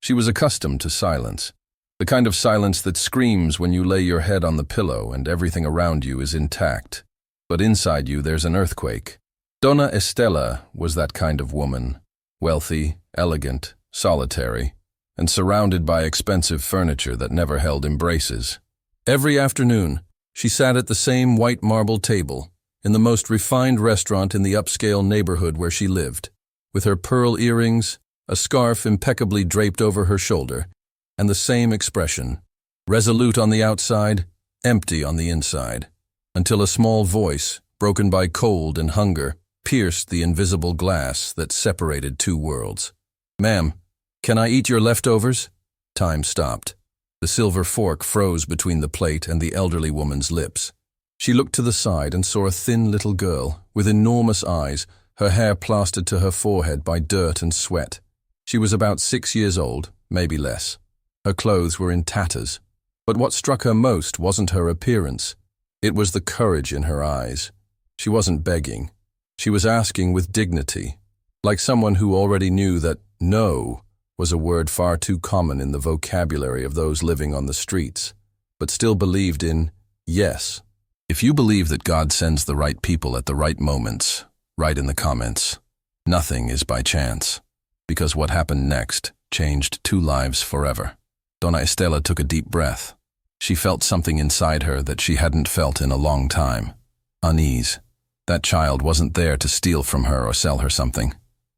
She was accustomed to silence, the kind of silence that screams when you lay your head on the pillow and everything around you is intact, but inside you there's an earthquake. Donna Estela was that kind of woman, wealthy, elegant, solitary, and surrounded by expensive furniture that never held embraces. Every afternoon, she sat at the same white marble table in the most refined restaurant in the upscale neighborhood where she lived, with her pearl earrings, a scarf impeccably draped over her shoulder, and the same expression, resolute on the outside, empty on the inside, until a small voice, broken by cold and hunger, pierced the invisible glass that separated two worlds. "Ma'am, can I eat your leftovers?" Time stopped. The silver fork froze between the plate and the elderly woman's lips. She looked to the side and saw a thin little girl, with enormous eyes, her hair plastered to her forehead by dirt and sweat. She was about 6 years old, maybe less. Her clothes were in tatters. But what struck her most wasn't her appearance. It was the courage in her eyes. She wasn't begging. She was asking with dignity, like someone who already knew that no was a word far too common in the vocabulary of those living on the streets, but still believed in yes. If you believe that God sends the right people at the right moments, write in the comments. Nothing is by chance, because what happened next changed 2 lives forever. Donna Estela took a deep breath. She felt something inside her that she hadn't felt in a long time. Unease. That child wasn't there to steal from her or sell her something.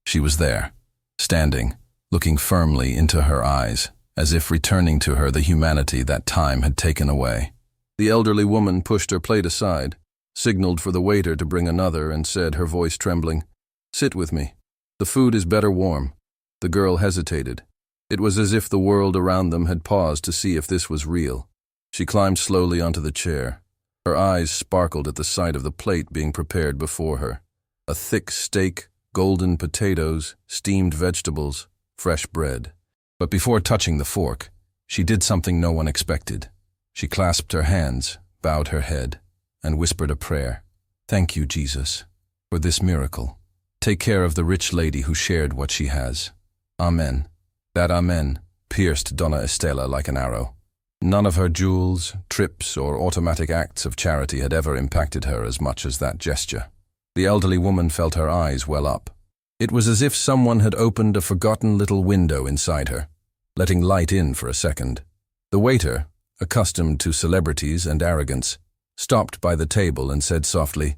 She was there, standing, looking firmly into her eyes, as if returning to her the humanity that time had taken away. The elderly woman pushed her plate aside, signaled for the waiter to bring another, and said, her voice trembling, "Sit with me. The food is better warm." The girl hesitated. It was as if the world around them had paused to see if this was real. She climbed slowly onto the chair. Her eyes sparkled at the sight of the plate being prepared before her. A thick steak, golden potatoes, steamed vegetables, fresh bread. But before touching the fork, she did something no one expected. She clasped her hands, bowed her head, and whispered a prayer. "Thank you, Jesus, for this miracle. Take care of the rich lady who shared what she has. Amen." That amen pierced Donna Estela like an arrow. None of her jewels, trips, or automatic acts of charity had ever impacted her as much as that gesture. The elderly woman felt her eyes well up. It was as if someone had opened a forgotten little window inside her, letting light in for a second. The waiter, accustomed to celebrities and arrogance, stopped by the table and said softly,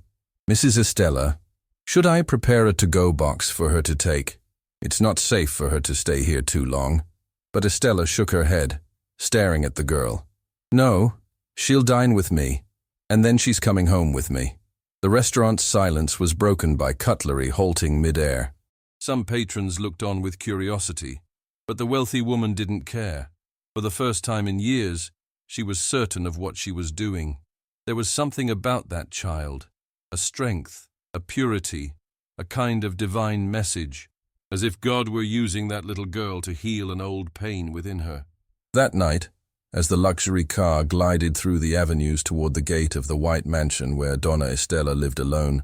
"Mrs. Estela, should I prepare a to-go box for her to take? It's not safe for her to stay here too long." But Estela shook her head, staring at the girl. "No, she'll dine with me, and then she's coming home with me." The restaurant's silence was broken by cutlery halting mid-air. Some patrons looked on with curiosity, but the wealthy woman didn't care. For the first time in years, she was certain of what she was doing. There was something about that child, a strength, a purity, a kind of divine message, as if God were using that little girl to heal an old pain within her. That night, as the luxury car glided through the avenues toward the gate of the white mansion where Donna Estela lived alone,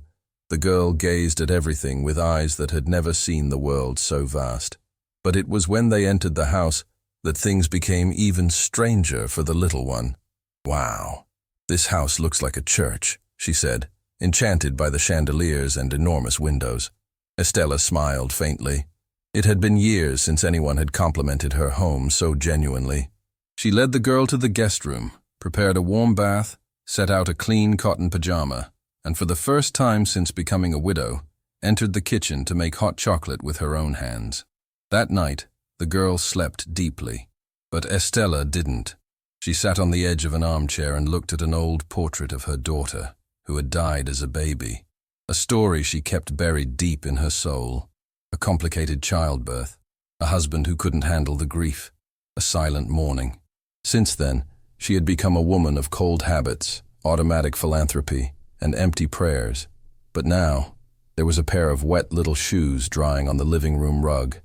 the girl gazed at everything with eyes that had never seen the world so vast. But it was when they entered the house that things became even stranger for the little one. "Wow, this house looks like a church," she said, enchanted by the chandeliers and enormous windows. Estela smiled faintly. It had been years since anyone had complimented her home so genuinely. She led the girl to the guest room, prepared a warm bath, set out a clean cotton pajama, and for the first time since becoming a widow, entered the kitchen to make hot chocolate with her own hands. That night, the girl slept deeply, but Estela didn't. She sat on the edge of an armchair and looked at an old portrait of her daughter, who had died as a baby. A story she kept buried deep in her soul. A complicated childbirth, a husband who couldn't handle the grief, a silent mourning. Since then, she had become a woman of cold habits, automatic philanthropy, and empty prayers. But now, there was a pair of wet little shoes drying on the living room rug,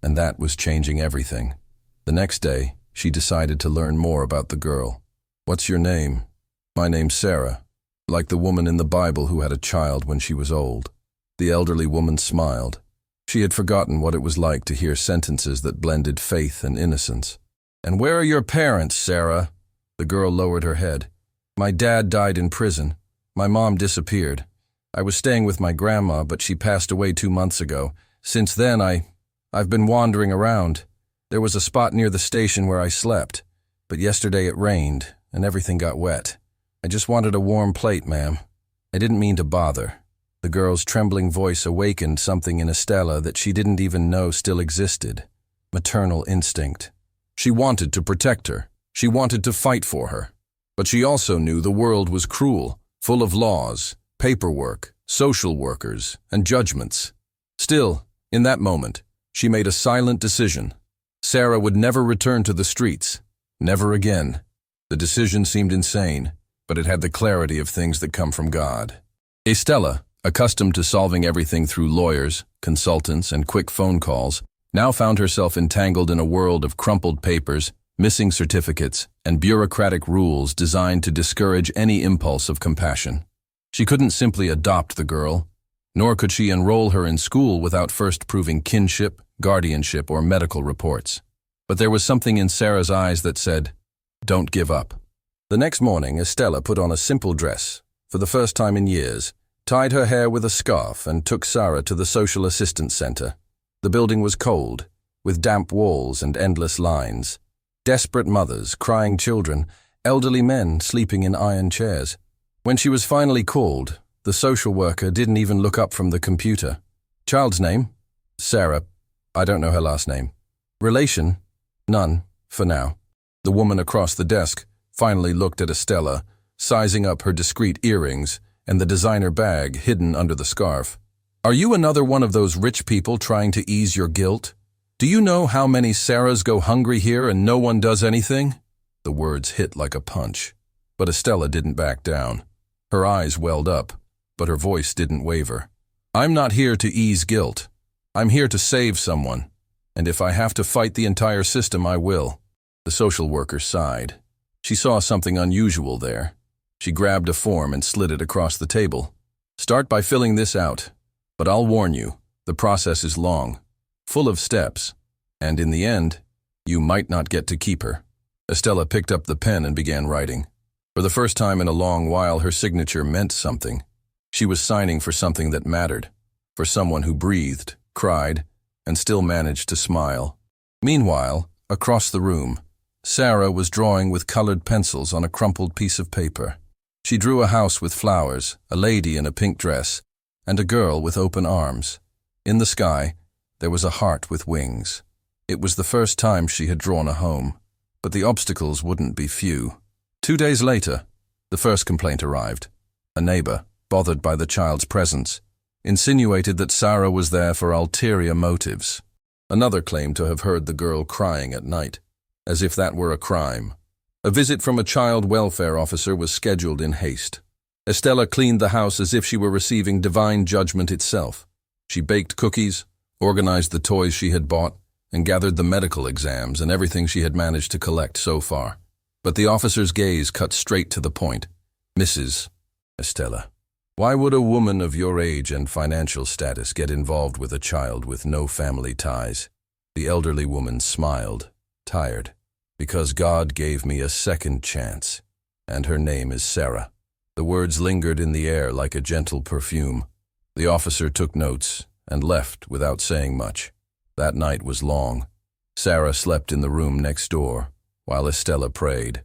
and that was changing everything. The next day, she decided to learn more about the girl. "What's your name?" "My name's Sarah, like the woman in the Bible who had a child when she was old." The elderly woman smiled. She had forgotten what it was like to hear sentences that blended faith and innocence. "And where are your parents, Sarah?" The girl lowered her head. "My dad died in prison. My mom disappeared. I was staying with my grandma, but she passed away 2 months ago. Since then, I've been wandering around. There was a spot near the station where I slept, but yesterday it rained, and everything got wet. I just wanted a warm plate, ma'am. I didn't mean to bother." The girl's trembling voice awakened something in Estella that she didn't even know still existed. Maternal instinct. She wanted to protect her. She wanted to fight for her. But she also knew the world was cruel, full of laws, paperwork, social workers, and judgments. Still, in that moment, she made a silent decision. Sarah would never return to the streets. Never again. The decision seemed insane, but it had the clarity of things that come from God. Estella, accustomed to solving everything through lawyers, consultants, and quick phone calls, now found herself entangled in a world of crumpled papers, missing certificates, and bureaucratic rules designed to discourage any impulse of compassion. She couldn't simply adopt the girl, nor could she enroll her in school without first proving kinship, guardianship, or medical reports. But there was something in Sarah's eyes that said, "Don't give up." The next morning, Estella put on a simple dress, for the first time in years, tied her hair with a scarf, and took Sarah to the social assistance center. The building was cold, with damp walls and endless lines. Desperate mothers, crying children, elderly men sleeping in iron chairs. When she was finally called, the social worker didn't even look up from the computer. "Child's name? Sarah. I don't know her last name. Relation? None, for now." The woman across the desk finally looked at Estella, sizing up her discreet earrings and the designer bag hidden under the scarf. "Are you another one of those rich people trying to ease your guilt? Do you know how many Sarahs go hungry here and no one does anything?" The words hit like a punch. But Estella didn't back down. Her eyes welled up, but her voice didn't waver. "I'm not here to ease guilt. I'm here to save someone. And if I have to fight the entire system, I will." The social worker sighed. She saw something unusual there. She grabbed a form and slid it across the table. "Start by filling this out. But I'll warn you, the process is long, full of steps, and in the end, you might not get to keep her." Estella picked up the pen and began writing. For the first time in a long while, her signature meant something. She was signing for something that mattered, for someone who breathed, cried, and still managed to smile. Meanwhile, across the room, Sarah was drawing with colored pencils on a crumpled piece of paper. She drew a house with flowers, a lady in a pink dress, and a girl with open arms. In the sky, there was a heart with wings. It was the first time she had drawn a home, but the obstacles wouldn't be few. 2 days later, the first complaint arrived. A neighbor, bothered by the child's presence, insinuated that Sarah was there for ulterior motives. Another claimed to have heard the girl crying at night, as if that were a crime. A visit from a child welfare officer was scheduled in haste. Estella cleaned the house as if she were receiving divine judgment itself. She baked cookies, organized the toys she had bought, and gathered the medical exams and everything she had managed to collect so far. But the officer's gaze cut straight to the point. "Mrs. Estella, why would a woman of your age and financial status get involved with a child with no family ties?" The elderly woman smiled, tired. "Because God gave me a second chance, and her name is Sarah." The words lingered in the air like a gentle perfume. The officer took notes and left without saying much. That night was long. Sarah slept in the room next door, while Estella prayed,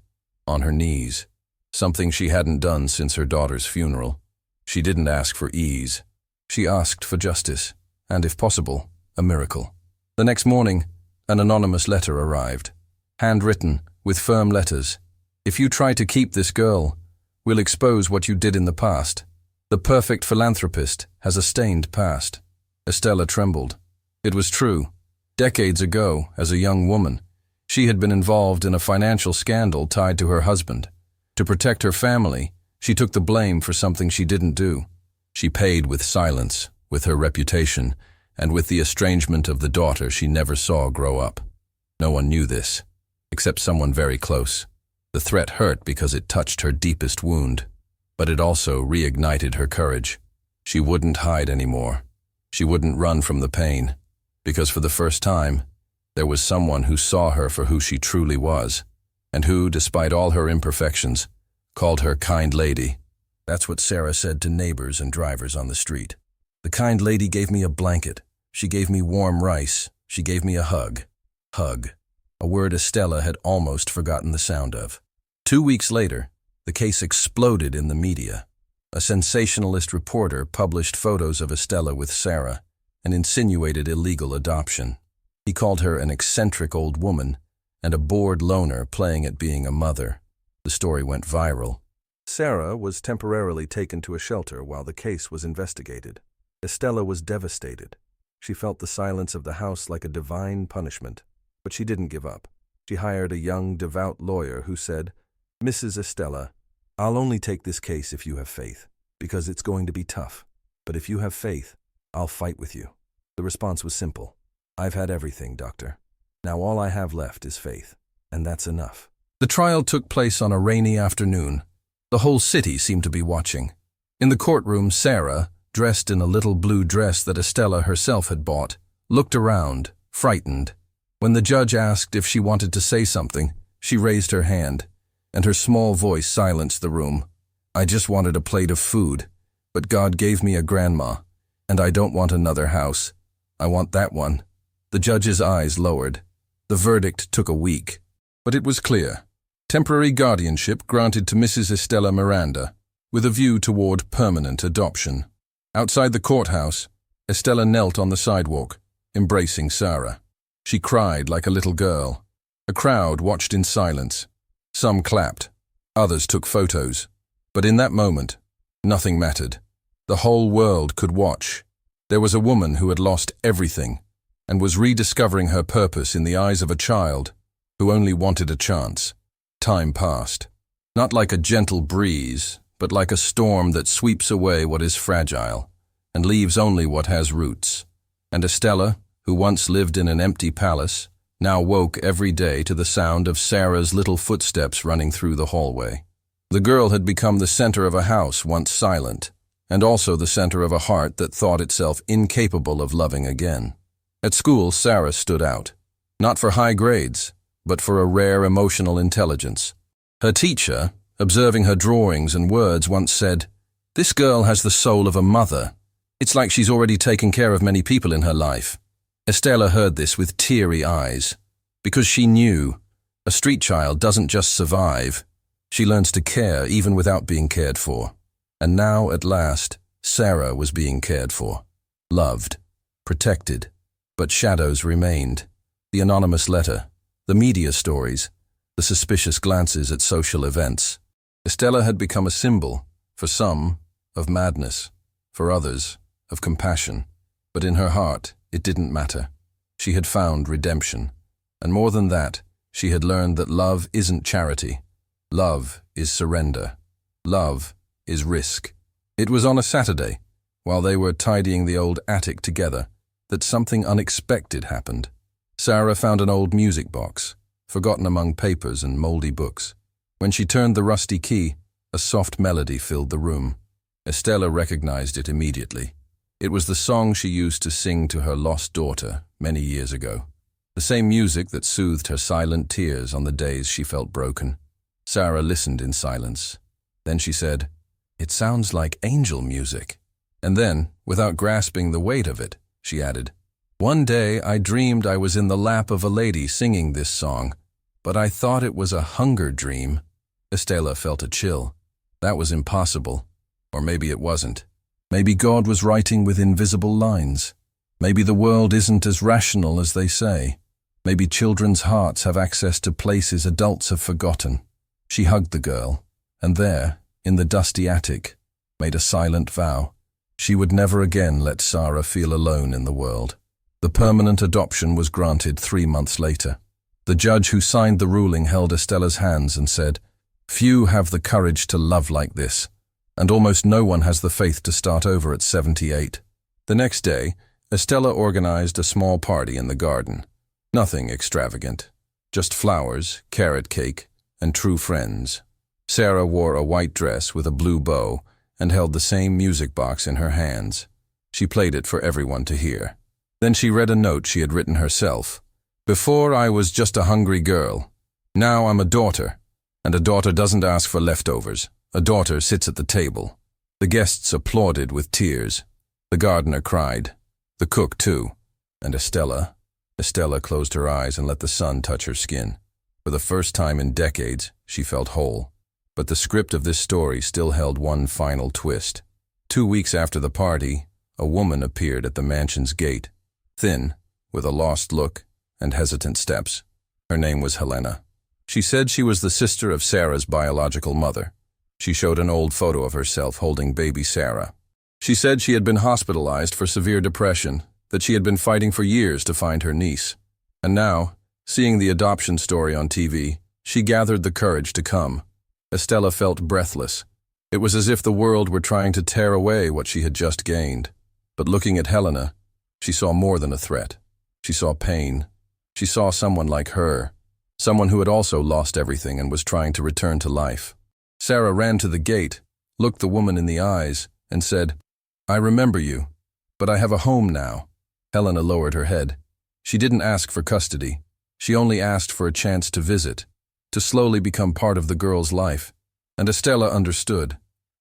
on her knees, something she hadn't done since her daughter's funeral. She didn't ask for ease. She asked for justice, and if possible, a miracle. The next morning, an anonymous letter arrived. Handwritten, with firm letters. "If you try to keep this girl, we'll expose what you did in the past. The perfect philanthropist has a stained past." Estella trembled. It was true. Decades ago, as a young woman, she had been involved in a financial scandal tied to her husband. To protect her family, she took the blame for something she didn't do. She paid with silence, with her reputation, and with the estrangement of the daughter she never saw grow up. No one knew this, except someone very close. The threat hurt because it touched her deepest wound, but it also reignited her courage. She wouldn't hide anymore. She wouldn't run from the pain, because for the first time, there was someone who saw her for who she truly was, and who, despite all her imperfections, called her kind lady. That's what Sarah said to neighbors and drivers on the street. The kind lady gave me a blanket. She gave me warm rice. She gave me a hug. Hug. A word Estella had almost forgotten the sound of. 2 weeks later, the case exploded in the media. A sensationalist reporter published photos of Estella with Sarah and insinuated illegal adoption. He called her an eccentric old woman and a bored loner playing at being a mother. The story went viral. Sarah was temporarily taken to a shelter while the case was investigated. Estella was devastated. She felt the silence of the house like a divine punishment, but she didn't give up. She hired a young, devout lawyer who said, "Mrs. Estella, I'll only take this case if you have faith, because it's going to be tough. But if you have faith, I'll fight with you." The response was simple. "I've had everything, doctor. Now all I have left is faith, and that's enough." The trial took place on a rainy afternoon. The whole city seemed to be watching. In the courtroom, Sarah, dressed in a little blue dress that Estella herself had bought, looked around, frightened. When the judge asked if she wanted to say something, she raised her hand, and her small voice silenced the room. "I just wanted a plate of food, but God gave me a grandma, and I don't want another house. I want that one." The judge's eyes lowered. The verdict took a week, but it was clear. Temporary guardianship granted to Mrs. Estella Miranda, with a view toward permanent adoption. Outside the courthouse, Estella knelt on the sidewalk, embracing Sarah. She cried like a little girl. A crowd watched in silence. Some clapped. Others took photos. But in that moment, nothing mattered. The whole world could watch. There was a woman who had lost everything and was rediscovering her purpose in the eyes of a child who only wanted a chance. Time passed. Not like a gentle breeze, but like a storm that sweeps away what is fragile and leaves only what has roots. And Estella, who once lived in an empty palace, now woke every day to the sound of Sarah's little footsteps running through the hallway. The girl had become the center of a house once silent, and also the center of a heart that thought itself incapable of loving again. At school, Sarah stood out, not for high grades, but for a rare emotional intelligence. Her teacher, observing her drawings and words, once said, "This girl has the soul of a mother. It's like she's already taken care of many people in her life." Estella heard this with teary eyes, because she knew a street child doesn't just survive, she learns to care even without being cared for. And now, at last, Sarah was being cared for, loved, protected, but shadows remained. The anonymous letter, the media stories, the suspicious glances at social events. Estella had become a symbol, for some, of madness, for others, of compassion. But in her heart, it didn't matter. She had found redemption. And more than that, she had learned that love isn't charity. Love is surrender. Love is risk. It was on a Saturday, while they were tidying the old attic together, that something unexpected happened. Sarah found an old music box, forgotten among papers and moldy books. When she turned the rusty key, a soft melody filled the room. Estella recognized it immediately. It was the song she used to sing to her lost daughter many years ago. The same music that soothed her silent tears on the days she felt broken. Sarah listened in silence. Then she said, "It sounds like angel music." And then, without grasping the weight of it, she added, "One day I dreamed I was in the lap of a lady singing this song, but I thought it was a hunger dream." Estella felt a chill. That was impossible. Or maybe it wasn't. Maybe God was writing with invisible lines. Maybe the world isn't as rational as they say. Maybe children's hearts have access to places adults have forgotten. She hugged the girl, and there, in the dusty attic, made a silent vow. She would never again let Sarah feel alone in the world. The permanent adoption was granted 3 months later. The judge who signed the ruling held Estella's hands and said, "Few have the courage to love like this, and almost no one has the faith to start over at 78. The next day, Estella organized a small party in the garden. Nothing extravagant, just flowers, carrot cake, and true friends. Sarah wore a white dress with a blue bow and held the same music box in her hands. She played it for everyone to hear. Then she read a note she had written herself. "Before I was just a hungry girl. Now I'm a daughter. And a daughter doesn't ask for leftovers. A daughter sits at the table." The guests applauded with tears. The gardener cried. The cook too. And Estella closed her eyes and let the sun touch her skin. For the first time in decades, she felt whole. But the script of this story still held one final twist. 2 weeks after the party, a woman appeared at the mansion's gate, thin, with a lost look and hesitant steps. Her name was Helena. She said she was the sister of Sarah's biological mother. She showed an old photo of herself holding baby Sarah. She said she had been hospitalized for severe depression, that she had been fighting for years to find her niece. And now, seeing the adoption story on TV, she gathered the courage to come. Estella felt breathless. It was as if the world were trying to tear away what she had just gained. But looking at Helena, she saw more than a threat. She saw pain. She saw someone like her, someone who had also lost everything and was trying to return to life. Sarah ran to the gate, looked the woman in the eyes, and said, "I remember you, but I have a home now." Helena lowered her head. She didn't ask for custody. She only asked for a chance to visit, to slowly become part of the girl's life. And Estella understood.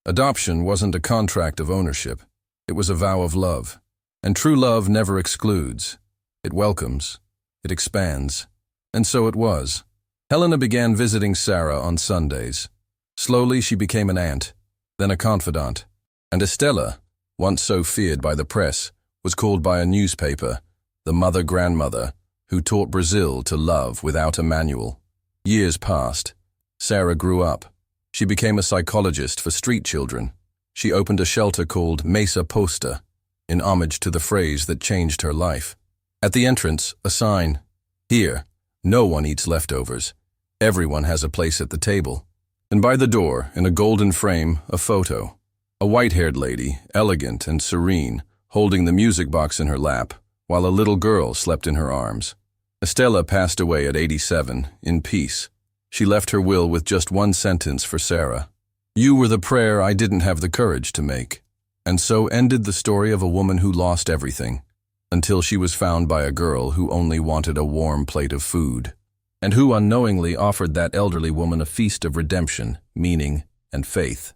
Adoption wasn't a contract of ownership. It was a vow of love. And true love never excludes. It welcomes. It expands. And so it was. Helena began visiting Sarah on Sundays. Slowly she became an aunt, then a confidant. And Estella, once so feared by the press, was called by a newspaper the mother-grandmother who taught Brazil to love without a manual. Years passed. Sarah grew up. She became a psychologist for street children. She opened a shelter called Mesa Posta, in homage to the phrase that changed her life. At the entrance, a sign, "Here, no one eats leftovers. Everyone has a place at the table." And by the door, in a golden frame, a photo. A white-haired lady, elegant and serene, holding the music box in her lap, while a little girl slept in her arms. Estella passed away at 87, in peace. She left her will with just one sentence for Sarah. "You were the prayer I didn't have the courage to make." And so ended the story of a woman who lost everything, until she was found by a girl who only wanted a warm plate of food, and who unknowingly offered that elderly woman a feast of redemption, meaning, and faith.